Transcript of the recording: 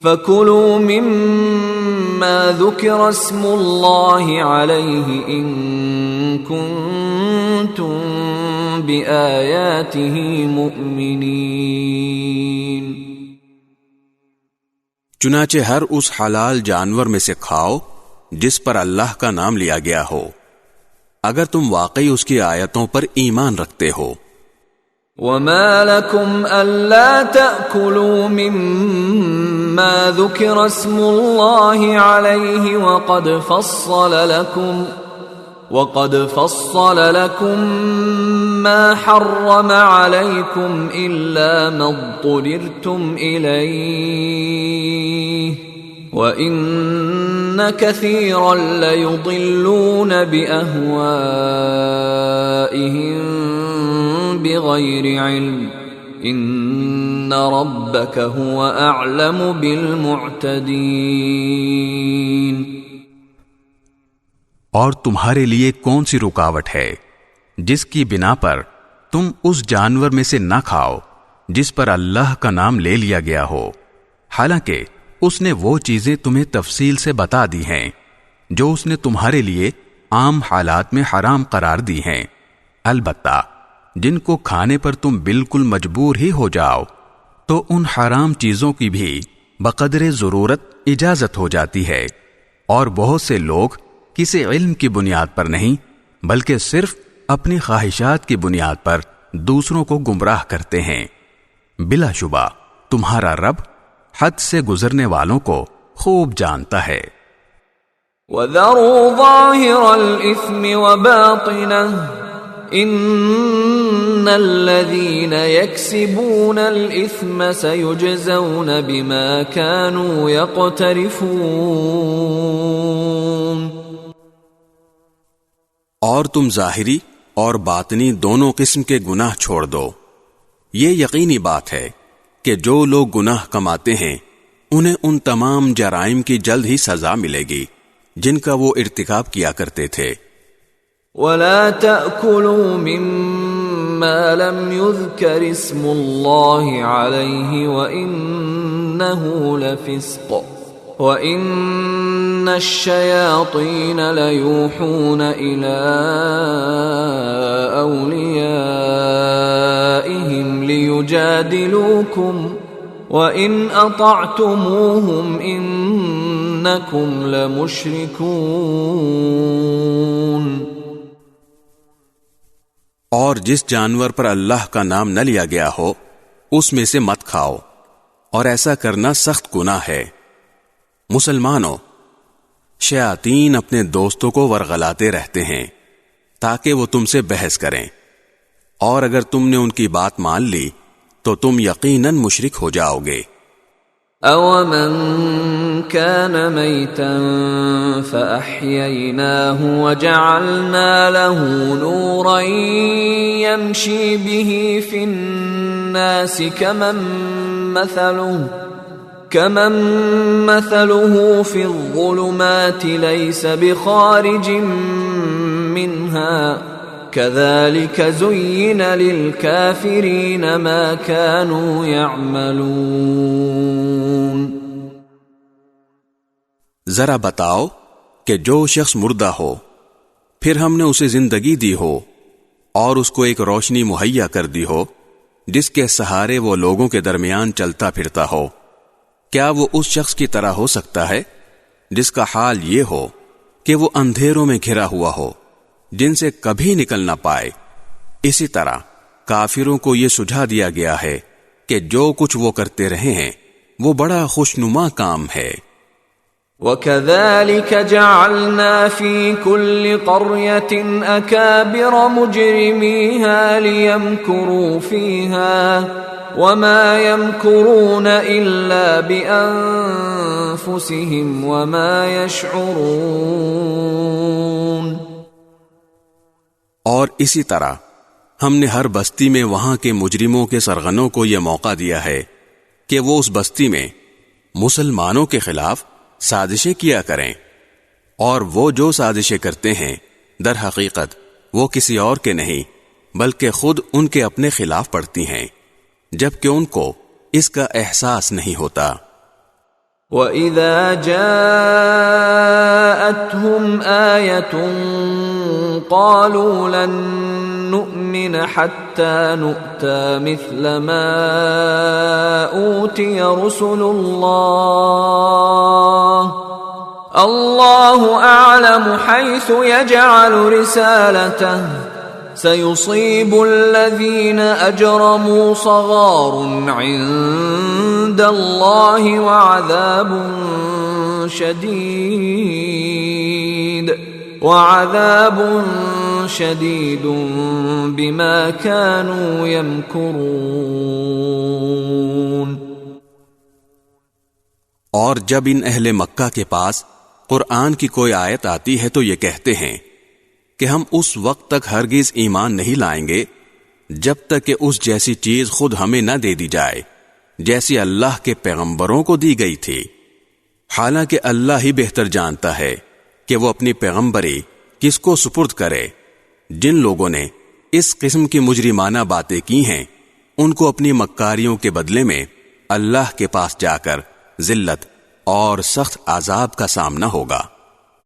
فَكُلُوا مِمَّا ذُكِرَ اسْمُ اللَّهِ عَلَيْهِ إِن كُنتُم بِآيَاتِهِ مُؤْمِنِينَ۔ چنانچہ ہر اس حلال جانور میں سے کھاؤ جس پر اللہ کا نام لیا گیا ہو، اگر تم واقعی اس کی آیتوں پر ایمان رکھتے ہو۔ وَمَا لَكُمْ أَلَّا تَأْكُلُوا مِمَّا ذُكِرَ اسْمُ اللَّهِ عَلَيْهِ وَقَدْ فَصَّلَ لَكُم مَّا حَرَّمَ عَلَيْكُمْ إِلَّا مَا اضْطُرِرْتُمْ إِلَيْهِ وَإِنَّ كَثِيرًا لَيُضِلُّونَ بِأَهْوَائِهِمْ بِغَيْرِ عِلْمٍ إِنَّ رَبَّكَ هُوَ أَعْلَمُ بِالْمُعْتَدِينَ۔ اور تمہارے لیے کون سی رکاوٹ ہے جس کی بنا پر تم اس جانور میں سے نہ کھاؤ جس پر اللہ کا نام لے لیا گیا ہو، حالانکہ اس نے وہ چیزیں تمہیں تفصیل سے بتا دی ہیں جو اس نے تمہارے لیے عام حالات میں حرام قرار دی ہیں، البتہ جن کو کھانے پر تم بالکل مجبور ہی ہو جاؤ تو ان حرام چیزوں کی بھی بقدر ضرورت اجازت ہو جاتی ہے، اور بہت سے لوگ کسی علم کی بنیاد پر نہیں بلکہ صرف اپنی خواہشات کی بنیاد پر دوسروں کو گمراہ کرتے ہیں۔ بلا شبہ تمہارا رب حد سے گزرنے والوں کو خوب جانتا ہے۔ وَذَرُوا ظَاهِرَ الْإِثْمِ وَبَاطِنَهُ إِنَّ الَّذِينَ يَكْسِبُونَ الْإِثْمَ سَيُجْزَوْنَ بِمَا كَانُوا يَقْتَرِفُونَ۔ اور تم ظاہری اور باطنی دونوں قسم کے گناہ چھوڑ دو۔ یہ یقینی بات ہے کہ جو لوگ گناہ کماتے ہیں انہیں ان تمام جرائم کی جلد ہی سزا ملے گی جن کا وہ ارتکاب کیا کرتے تھے۔ وَلَا تَأْكُلُوا مِمَّا لَمْ يُذْكَرِ اسْمُ اللَّهِ عَلَيْهِ وَإِنَّهُ لَفِسْقٌ وَإِنَّ الشَّيَاطِينَ لَيُوحُونَ إِلَىٰ أَوْلِيَائِهِمْ لِيُجَادِلُوكُمْ وَإِنْ أَطَعْتُمُوهُمْ إِنَّكُمْ لَمُشْرِكُونَ۔ اور جس جانور پر اللہ کا نام نہ لیا گیا ہو اس میں سے مت کھاؤ، اور ایسا کرنا سخت گناہ ہے۔ مسلمانوں، شیاطین اپنے دوستوں کو ورغلاتے رہتے ہیں تاکہ وہ تم سے بحث کریں، اور اگر تم نے ان کی بات مان لی تو تم یقیناً مشرک ہو جاؤ گے۔ أَوَمَنْ كَانَ مَيْتًا فَأَحْيَيْنَاهُ وَجَعَلْنَا لَهُ نُورًا يَمْشِي بِهِ فِي النَّاسِ كَمَنْ مَثَلُهُ فِي الظُّلُمَاتِ لَيْسَ بِخَارِجٍ مِّنْهَا كَذَلِكَ زُيِّنَ لِلْكَافِرِينَ مَا كَانُوا يَعْمَلُونَ۔ ذرا بتاؤ کہ جو شخص مردہ ہو پھر ہم نے اسے زندگی دی ہو اور اس کو ایک روشنی مہیا کر دی ہو جس کے سہارے وہ لوگوں کے درمیان چلتا پھرتا ہو، کیا وہ اس شخص کی طرح ہو سکتا ہے جس کا حال یہ ہو کہ وہ اندھیروں میں گھرا ہوا ہو جن سے کبھی نکل نہ پائے؟ اسی طرح کافروں کو یہ سجھا دیا گیا ہے کہ جو کچھ وہ کرتے رہے ہیں وہ بڑا خوشنما کام ہے۔ وَكَذَلِكَ جَعَلْنَا فِي كُلِّ قَرْيَةٍ أَكَابِرَ مُجْرِمِيهَا لِيَمْكُرُوا فِيهَا وَمَا يَمْكُرُونَ إِلَّا بِأَنفُسِهِمْ وَمَا يَشْعُرُونَ۔ اور اسی طرح ہم نے ہر بستی میں وہاں کے مجرموں کے سرغنوں کو یہ موقع دیا ہے کہ وہ اس بستی میں مسلمانوں کے خلاف سازشیں کیا کریں، اور وہ جو سازشیں کرتے ہیں در حقیقت وہ کسی اور کے نہیں بلکہ خود ان کے اپنے خلاف پڑتی ہیں، جبکہ ان کو اس کا احساس نہیں ہوتا۔ وَإِذَا جَاءَتْهُمْ آيَةٌ قَالُوا لَن نُّؤْمِنَ حَتَّى نُؤْتَى مِثْلَ مَا أُوتِيَ رُسُلُ اللَّهُ أَعْلَمُ حَيْثُ يَجْعَلُ رِسَالَتَهُ سَيُصِيبُ الَّذِينَ أَجْرَمُوا صَغَارٌ عِندَ اللَّهِ وَعَذَابٌ شَدِيدٌ بِمَا كَانُوا يَمْكُرُونَ۔ اور جب ان اہل مکہ کے پاس قرآن کی کوئی آیت آتی ہے تو یہ کہتے ہیں کہ ہم اس وقت تک ہرگز ایمان نہیں لائیں گے جب تک کہ اس جیسی چیز خود ہمیں نہ دے دی جائے جیسی اللہ کے پیغمبروں کو دی گئی تھی، حالانکہ اللہ ہی بہتر جانتا ہے کہ وہ اپنی پیغمبری کس کو سپرد کرے۔ جن لوگوں نے اس قسم کی مجرمانہ باتیں کی ہیں ان کو اپنی مکاریوں کے بدلے میں اللہ کے پاس جا کر ذلت اور سخت عذاب کا سامنا ہوگا۔